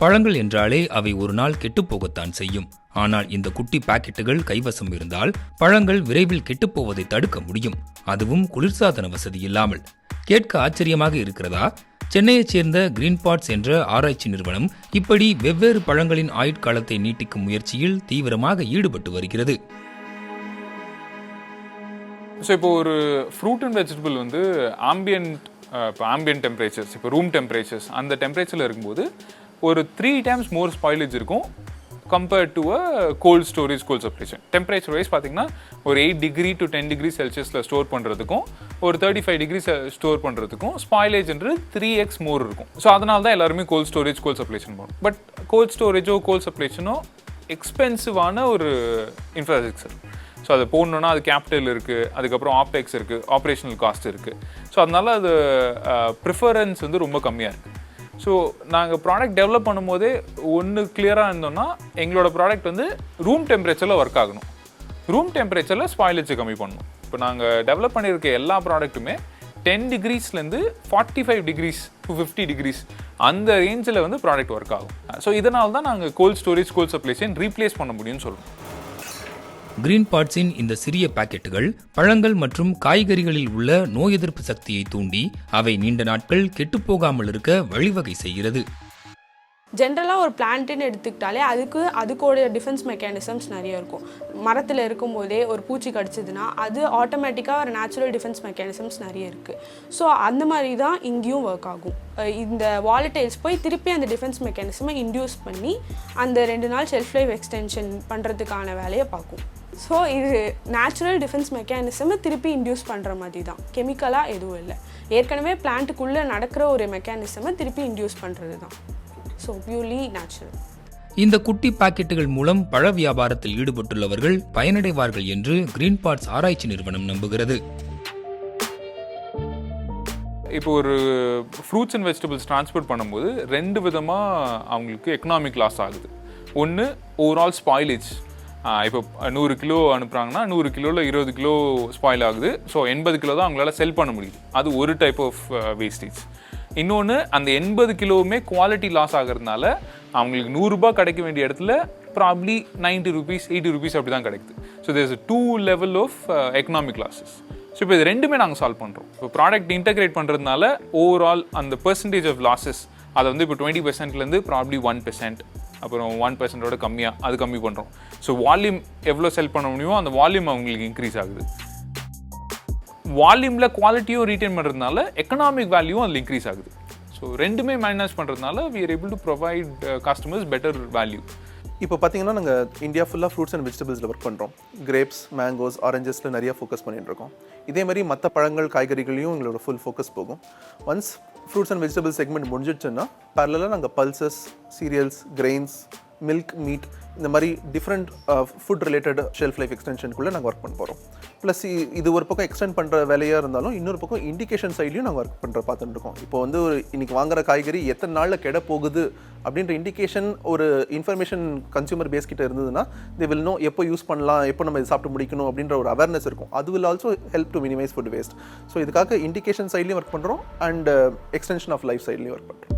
பழங்கள் என்றாலே அவை ஒரு நாள் கெட்டுப்போகத்தான் செய்யும். ஆனால் இந்த குட்டி பாக்கெட்டுகள் கைவசம் இருந்தால் பழங்கள் விரைவில் கெட்டுப்போவதை தடுக்க முடியும், அதுவும் குளிர்சாதன வசதி இல்லாமல். கேட்க ஆச்சரியமாக இருக்கிறதா? சென்னையைச் சேர்ந்த கிரீன் பாட்ஸ் என்ற ஆராய்ச்சி நிறுவனம் இப்படி வெவ்வேறு பழங்களின் ஆயுட்காலத்தை நீட்டிக்கும் முயற்சியில் தீவிரமாக ஈடுபட்டு வருகிறது. ஸோ இப்போ ஒரு ஃப்ரூட் அண்ட் வெஜிடபிள் வந்து ஆம்பியன்ட் டெம்பரேச்சர்ஸ், இப்போ ரூம் டெம்பரேச்சர்ஸ், அந்த டெம்பரேச்சரில் இருக்கும்போது ஒரு 3 times மோர் ஸ்பாயிலேஜ் இருக்கும் compared to a cold storage, cold சப்ளேஷன். டெம்பரேச்சர் வைஸ் பார்த்தீங்கன்னா ஒரு 8 degree to 10 degree செல்சியஸில் ஸ்டோர் பண்ணுறதுக்கும் ஒரு 35 degree ஸ்டோர் பண்ணுறதுக்கும் ஸ்பாயிலேஜ்ன்றது 3x மோர் இருக்கும். ஸோ அதனால தான் எல்லாருமே கோல்ட் ஸ்டோரேஜ், கோல்ட் சப்ளேஷன் போகணும். பட் கோல்ட் ஸ்டோரேஜோ கோல்ட் சப்ளேஷனோ எக்ஸ்பென்சிவான ஒரு இன்ஃப்ராஸ்ட்ரக்சர். ஸோ அதை போடணுன்னா அது கேபிட்டல் இருக்குது, அதுக்கப்புறம் ஆப்டெக்ஸ் இருக்குது, ஆப்ரேஷனல் காஸ்ட் இருக்குது. ஸோ அதனால அது ப்ரிஃபரன்ஸ் வந்து ரொம்ப கம்மியாக இருக்குது. ஸோ நாங்கள் ப்ராடக்ட் டெவலப் பண்ணும்போதே ஒன்று கிளியராக இருந்தோம்னா எங்களோட ப்ராடக்ட் வந்து ரூம் டெம்பரேச்சரில் ஒர்க் ஆகணும், ரூம் டெம்பரேச்சரில் ஸ்பாயிலேஜை கம்மி பண்ணணும். இப்போ நாங்கள் டெவலப் பண்ணியிருக்க எல்லா ப்ராடக்ட்டுமே 10 degreesலேருந்து 45 degrees to 50 degrees அந்த ரேஞ்சில் வந்து ப்ராடக்ட் ஒர்க் ஆகும். ஸோ இதனால தான் நாங்கள் கோல்ட் ஸ்டோரேஜ், கோல்ட் சப்ளேஷன் ரீப்ளேஸ் பண்ண முடியும்னு சொல்கிறோம். கிரீன் பாட்ஸின் இந்த சிறிய பாக்கெட்டுகள் பழங்கள் மற்றும் காய்கறிகளில் உள்ள நோய் எதிர்ப்பு சக்தியை தூண்டி அவை நீண்ட நாட்கள் கெட்டுப்போகாமல் இருக்க வழிவகை செய்கிறது. ஜென்ரலாக ஒரு பிளான்ட்டுன்னு எடுத்துக்கிட்டாலே அதுக்கோடைய டிஃபென்ஸ் மெக்கானிசம்ஸ் நிறைய இருக்கும். மரத்தில் இருக்கும்போதே ஒரு பூச்சி கடிச்சதுன்னா அது ஆட்டோமேட்டிக்காக ஒரு நேச்சுரல் டிஃபென்ஸ் மெக்கானிசம்ஸ் நிறைய இருக்குது. ஸோ அந்த மாதிரி தான் இங்கேயும் ஒர்க் ஆகும். இந்த வாலடைல்ஸ் போய் திருப்பி அந்த டிஃபென்ஸ் மெக்கானிசமை இன்டியூஸ் பண்ணி அந்த 2 நாள் ஷெல்ஃப் லைஃப் எக்ஸ்டென்ஷன் பண்ணுறதுக்கான வேலையை பார்க்கும். ஸோ இது நேச்சுரல் டிஃபென்ஸ் மெக்கானிசமை திருப்பி இன்டியூஸ் பண்ணுற மாதிரி தான், கெமிக்கலாக எதுவும் இல்லை. ஏற்கனவே பிளான்ட்டுக்குள்ளே நடக்கிற ஒரு மெக்கானிசமை திருப்பி இன்டியூஸ் பண்ணுறது தான். So purely natural. இந்த குட்டி பாக்கெட்டுகள் மூலம் பழ வியாபாரத்தில் ஈடுபட்டுள்ளவர்கள் பயனடைவார்கள் என்று கிரீன் பாட்ஸ் ஆராய்ச்சி நிறுவனம் நம்புகிறது. இப்போ ஒரு ஃப்ரூட்ஸ் அண்ட் வெஜிடபிள்ஸ் டிரான்ஸ்போர்ட் பண்ணும்போது 2 விதமாக அவங்களுக்கு எக்கனாமிக் லாஸ் ஆகுது. ஒன்று ஓவரால் ஸ்பாயிலேஜ். இப்போ 100 கிலோ அனுப்புகிறாங்கன்னா 100 கிலோவில் 20 கிலோ ஸ்பாயில் ஆகுது. ஸோ 80 கிலோ தான் அவங்களால செல் பண்ண முடியுது. அது ஒரு டைப் ஆஃப் வேஸ்டேஜ். இன்னொன்று, அந்த 80 கிலோவுமே குவாலிட்டி லாஸ் ஆகிறதுனால அவங்களுக்கு 100 ரூபாய் கிடைக்க வேண்டிய இடத்துல ப்ராப்ளி 90 rupees, 80 rupees அப்படி தான் கிடைக்குது. So there is 2 level of economic losses. So இப்போ இது ரெண்டுமே நாங்கள் சால்வ் பண்ணுறோம். இப்போ ப்ராடக்ட் இன்டகிரேட் பண்ணுறதுனால ஓவரால் அந்த பெர்சன்டேஜ் ஆஃப் லாஸஸ் அதை வந்து இப்போ 20%லேருந்து ப்ராப்ளி 1%, அப்புறம் 1%ஓட கம்மியாக அது கம்மி பண்ணுறோம். ஸோ வால்யூம் எவ்வளோ செல் பண்ண முடியுமோ அந்த வால்யூம் அவங்களுக்கு இன்க்ரீஸ் ஆகுது. வால்யூமில் குவாலிட்டியும் ரீட்டைன் பண்ணுறதுனால எக்கனாமிக் வேல்யூவும் அதில் இன்க்ரீஸ் ஆகுது. ஸோ ரெண்டுமே மேனேஜ் பண்ணுறதுனால we are able to provide customers better value. இப்போ பார்த்தீங்கன்னா நாங்கள் இந்தியா ஃபுல்லாக ஃப்ரூட்ஸ் அண்ட் வெஜிடபிள்ஸில் ஒர்க் பண்ணுறோம். கிரேப்ஸ், மேங்கோஸ், ஆரஞ்சஸில் நிறைய ஃபோக்கஸ் பண்ணிட்டுருக்கோம். இதே மாதிரி மற்ற பழங்கள், காய்கறிகளையும் எங்களோட ஃபுல் ஃபோக்கஸ் போகும். Once fruits and vegetable segment முடிஞ்சிடுச்சுன்னா பேரலாக நாங்கள் pulses, cereals, grains, milk, meat, இந்த மாதிரி different food related shelf life எக்ஸ்டென்ஷனுக்குள்ளே நாங்கள் ஒர்க் பண்ண போகிறோம். ப்ளஸ் இது ஒரு பக்கம் எக்ஸ்டெண்ட் பண்ணுற வேலையாக இருந்தாலும் இன்னொரு பக்கம் இண்டிகேஷன் சைட்லையும் நாங்கள் ஒர்க் பண்ணுற பார்த்துட்டு இருக்கோம். இப்போ வந்து இன்றைக்கி வாங்குற காய்கறி எத்தனை நாளில் கெட போகுது அப்படின்ற இண்டிகேஷன் ஒரு இன்ஃபர்மேஷன் கன்சியூமர் பேஸ் கிட்ட இருந்ததுன்னா தே வில் நோ எப்போ யூஸ் பண்ணலாம், எப்போ நம்ம இது சாப்பிட்டு முடிக்கணும் அப்படின்ற ஒரு அவேர்னஸ் இருக்கும். அது will also help to minimise food waste. So இதுக்காக இண்டிகேஷன் சைட்லையும் ஒர்க் பண்ணுறோம் அண்ட் எக்ஸ்டென்ஷன் ஆஃப் லைஃப் சைட்லையும் ஒர்க் பண்ணுறோம்.